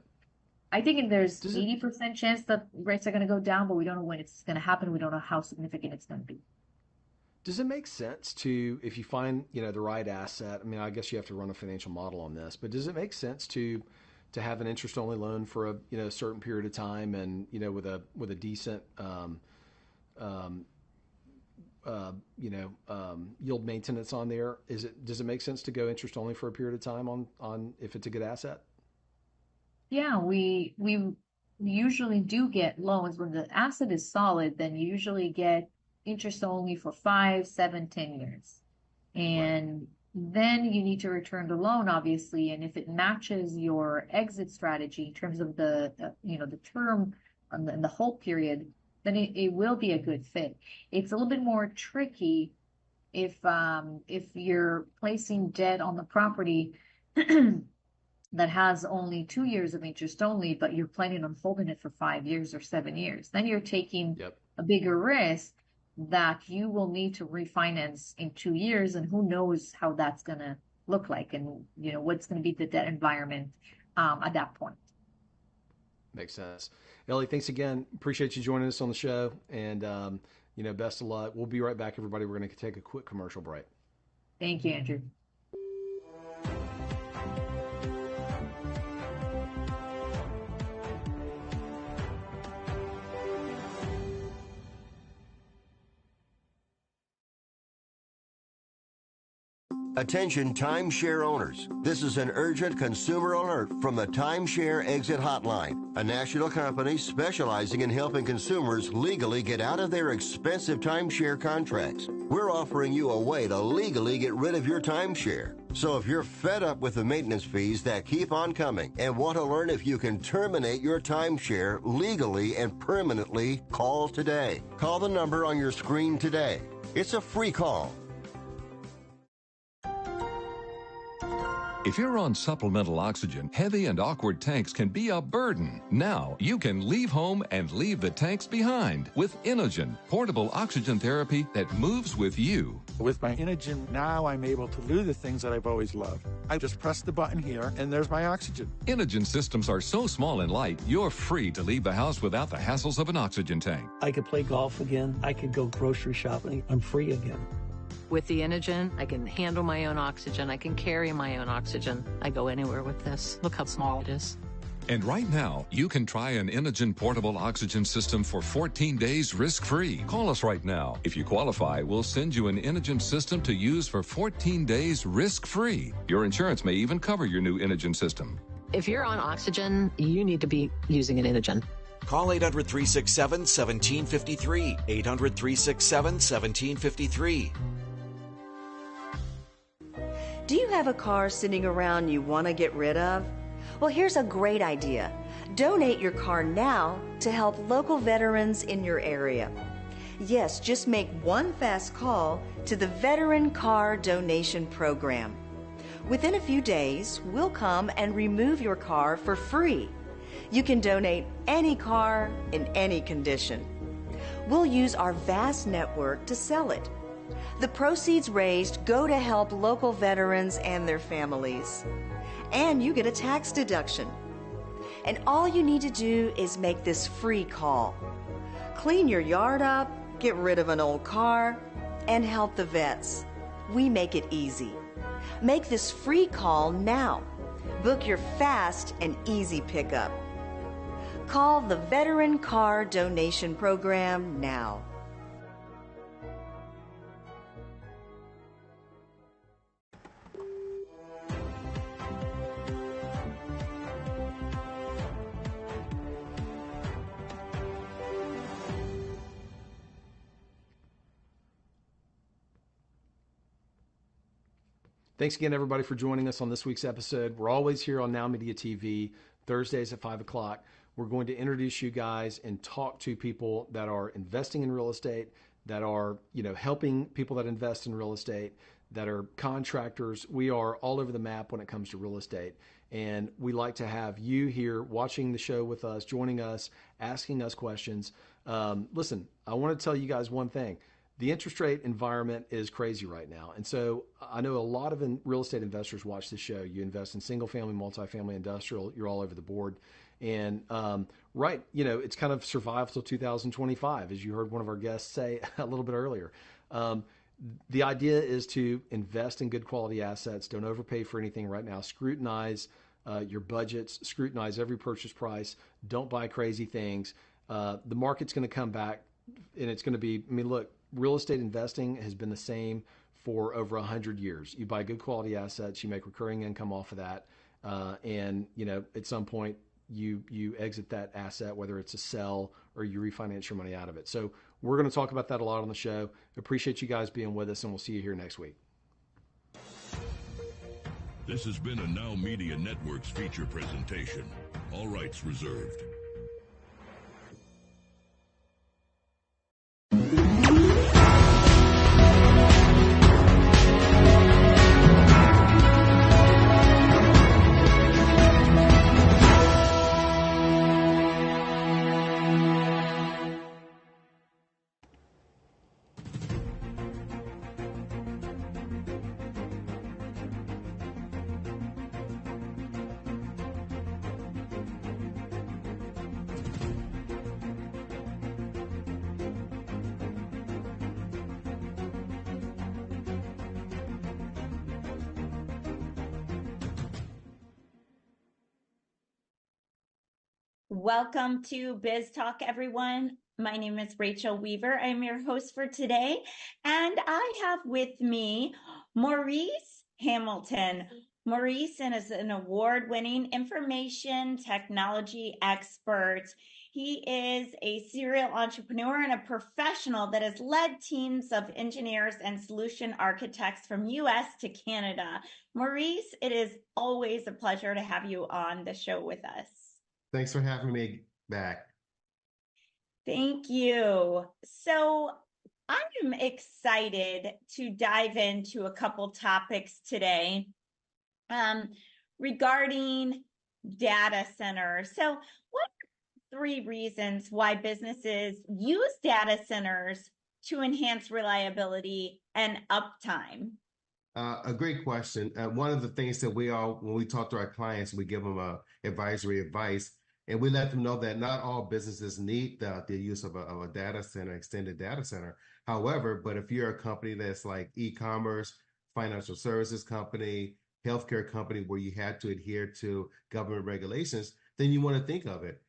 I think there's 80% chance that rates are going to go down, but we don't know when it's going to happen. We don't know how significant it's going to be. Does it make sense to, if you find, the right asset, I mean, I guess you have to run a financial model on this, but does it make sense to have an interest-only loan for a certain period of time and, with a decent, yield maintenance on there? Does it make sense to go interest-only for a period of time on if it's a good asset? Yeah, we usually do get loans when the asset is solid. Then you usually get interest only for 5, 7, 10 years. And then you need to return the loan, obviously. And if it matches your exit strategy in terms of the term and the hold period, then it will be a good fit. It's a little bit more tricky if you're placing debt on the property that has only 2 years of interest only, but you're planning on holding it for 5 years or 7 years. Then you're taking a bigger risk that you will need to refinance in 2 years, and who knows how that's going to look like, and what's going to be the debt environment at that point. Makes sense. Ellie, thanks again. Appreciate you joining us on the show, and best of luck. We'll be right back, everybody. We're going to take a quick commercial break. Thank you, Andrew. Attention timeshare owners. This is an urgent consumer alert from the Timeshare Exit Hotline, a national company specializing in helping consumers legally get out of their expensive timeshare contracts. We're offering you a way to legally get rid of your timeshare. So if you're fed up with the maintenance fees that keep on coming and want to learn if you can terminate your timeshare legally and permanently, call today. Call the number on your screen today. It's a free call. If you're on supplemental oxygen, heavy and awkward tanks can be a burden. Now you can leave home and leave the tanks behind with Inogen, portable oxygen therapy that moves with you. With my Inogen, now I'm able to do the things that I've always loved. I just press the button here, and there's my oxygen. Inogen systems are so small and light, you're free to leave the house without the hassles of an oxygen tank. I could play golf again. I could go grocery shopping. I'm free again. With the Inogen, I can handle my own oxygen. I can carry my own oxygen. I go anywhere with this. Look how small it is. And right now, you can try an Inogen portable oxygen system for 14 days risk-free. Call us right now. If you qualify, we'll send you an Inogen system to use for 14 days risk-free. Your insurance may even cover your new Inogen system. If you're on oxygen, you need to be using an Inogen. Call 800-367-1753. 800-367-1753. Do you have a car sitting around you want to get rid of? Well, here's a great idea. Donate your car now to help local veterans in your area. Yes, just make one fast call to the Veteran Car Donation Program. Within a few days, we'll come and remove your car for free. You can donate any car in any condition. We'll use our vast network to sell it. The proceeds raised go to help local veterans and their families. And you get a tax deduction. And all you need to do is make this free call. Clean your yard up, get rid of an old car, and help the vets. We make it easy. Make this free call now. Book your fast and easy pickup. Call the Veteran Car Donation Program now. Thanks again, everybody, for joining us on this week's episode. We're always here on Now Media TV, Thursdays at 5 o'clock. We're going to introduce you guys and talk to people that are investing in real estate, that are, helping people that invest in real estate, that are contractors. We are all over the map when it comes to real estate. And we like to have you here watching the show with us, joining us, asking us questions. Listen, I want to tell you guys one thing. The interest rate environment is crazy right now. And so I know a lot of real estate investors watch this show. You invest in single family, multifamily, industrial, you're all over the board. And it's kind of survive till 2025, as you heard one of our guests say a little bit earlier. The idea is to invest in good quality assets. Don't overpay for anything right now. Scrutinize your budgets, scrutinize every purchase price. Don't buy crazy things. The market's going to come back, and it's going to be, look, real estate investing has been the same for over 100 years. You buy good quality assets, you make recurring income off of that. And at some point you exit that asset, whether it's a sell or you refinance your money out of it. So we're going to talk about that a lot on the show. Appreciate you guys being with us, and we'll see you here next week. This has been a Now Media Networks feature presentation. All rights reserved. Welcome to Biz Talk, everyone. My name is Rachel Weaver. I'm your host for today, and I have with me Maurice Hamilton. Maurice is an award-winning information technology expert. He is a serial entrepreneur and a professional that has led teams of engineers and solution architects from US to Canada. Maurice, it is always a pleasure to have you on the show with us. Thanks for having me back. Thank you. So I'm excited to dive into a couple topics today regarding data centers. So what are 3 reasons why businesses use data centers to enhance reliability and uptime? A great question. One of the things that when we talk to our clients, we give them advisory advice, and we let them know that not all businesses need the use of a data center, extended data center. However, but if you're a company that's like e-commerce, financial services company, healthcare company, where you had to adhere to government regulations, then you want to think of it.